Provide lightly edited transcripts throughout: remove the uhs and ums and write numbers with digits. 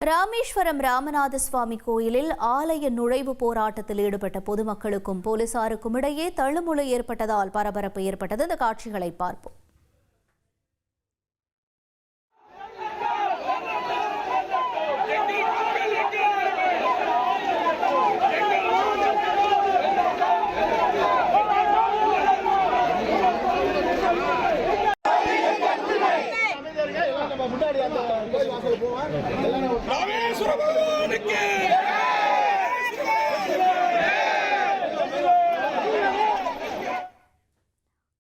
ராமேஸ்வரம் ராமநாத சுவாமி கோயிலில் ஆலய நுழைவு போராட்டத்தில் ஈடுபட்ட பொதுமக்களுக்கும் போலீசாருக்கும் இடையே தள்ளுமுள்ளு ஏற்பட்டதால் பரபரப்பு ஏற்பட்டது. இந்த காட்சிகளை பார்ப்போம்.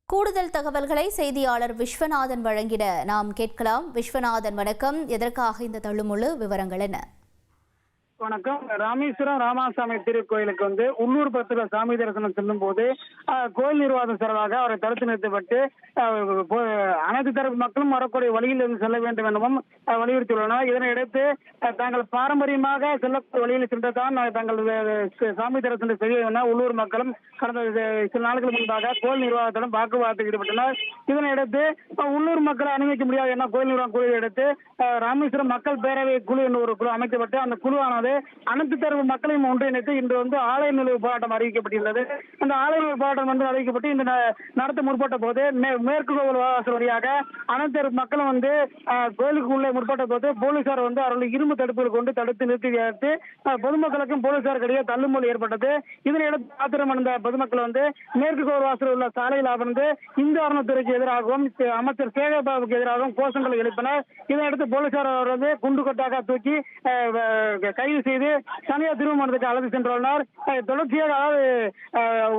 கூடுதல் தகவல்களை செய்தியாளர் விஸ்வநாதன் வழங்கிட நாம் கேட்கலாம். விஸ்வநாதன், வணக்கம். எதற்காக இந்த தள்ளுமுள்ளு? விவரங்கள் என்ன? வணக்கம். ராமேஸ்வரம் ராமசாமி திருக்கோயிலுக்கு உள்ளூர் பக்தர்கள் சாமி தரிசனம் செல்லும் போது கோயில் நிர்வாகம் சார்பாக அவரை தடுத்து நிறுத்தப்பட்டு அனைத்து தரப்பு மக்களும் வரக்கூடிய வழியில் இருந்து செல்ல வேண்டும் எனவும் வலியுறுத்தியுள்ளனர். இதனையடுத்து தாங்கள் பாரம்பரியமாக செல்லக்கூடிய வழியில் சென்றதான் தங்கள் சாமி தரிசனம் செய்ய என உள்ளூர் மக்களும் கடந்த சில நாட்கள் முன்பாக கோயில் நிர்வாகத்திடம் வாக்குவாதத்தில் ஈடுபட்டனர். இதனையடுத்து உள்ளூர் மக்களை அனுமதிக்க முடியாது என கோயில் நிர்வாகம் குழுவை எடுத்து ராமேஸ்வரம் மக்கள் பேரவை குழு என்ற ஒரு குழு அமைக்கப்பட்டு அந்த குழுவானது அனைத்து தரப்பு மக்களையும் ஒன்றிணைத்து இன்று ஆலய நுழைவு போராட்டம் அறிவிக்கப்பட்டுள்ளது. அந்த ஆலய நுழைவு போராட்டம் அறிவிக்கப்பட்டு இந்த நடத்த முற்பட்ட போது மேற்கு கோவில் வாசல் வழியாக அனைத்து தரப்பு மக்களும் கோயிலுக்கு உள்ளே முற்பட்ட போது போலீசார் அவர்கள் இரும்பு தடுப்புகள் கொண்டு தடுத்து நிறுத்தி பொதுமக்களுக்கும் போலீசாருக்கு இடையே தள்ளுமுள்ளு ஏற்பட்டது. இதனையடுத்து ஆத்திரம் அடைந்த பொதுமக்கள் மேற்கு கோவில் வாசல் உள்ள சாலையில் அமர்ந்து இந்து அறநிலையத்துறைக்கு எதிராகவும் அமைச்சர் சேகர்பாபுக்கு எதிராகவும் கோஷங்களை எழுப்பினர். இதனையடுத்து போலீசார் குண்டு கொட்டாக தூக்கி கைது செய்து தனியார் திருமணத்துக்கு அழைத்து சென்றுள்ளனர். தொடர்ச்சியாக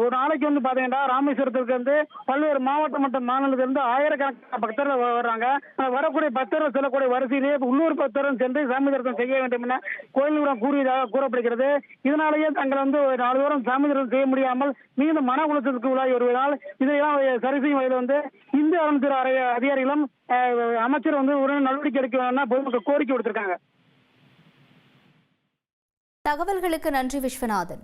ஒரு நாளைக்கு பாத்தீங்கன்னா ராமேஸ்வரத்திற்கு பல்வேறு மாவட்ட மற்றும் மாநிலத்திலிருந்து ஆயிரக்கணக்கான பக்தர்கள் வர்றாங்க. வரக்கூடிய பக்தர்கள் செல்லக்கூடிய வரிசையிலே உள்ளூர் பக்தரும் சென்று சாமி தரிசனம் செய்ய வேண்டும் என கோயில் நிர்வாகம் கூறியதாக கூறப்படுகிறது. இதனாலேயே தங்கள் நாள்தோறும் சாமி தரிசனம் செய்ய முடியாமல் மீண்டும் மன உளைச்சலுக்கு உள்ளாகி வருவதால் இதையெல்லாம் சரி செய்யும் வகையில் இந்து அறநிலையத்துறை அதிகாரிகளும் அமைச்சர் உடனே நடவடிக்கை எடுக்க வேண்டும் என பொதுமக்கள் கோரிக்கை விடுத்திருக்காங்க. தகவல்களுக்கு நன்றி விஸ்வநாதன்.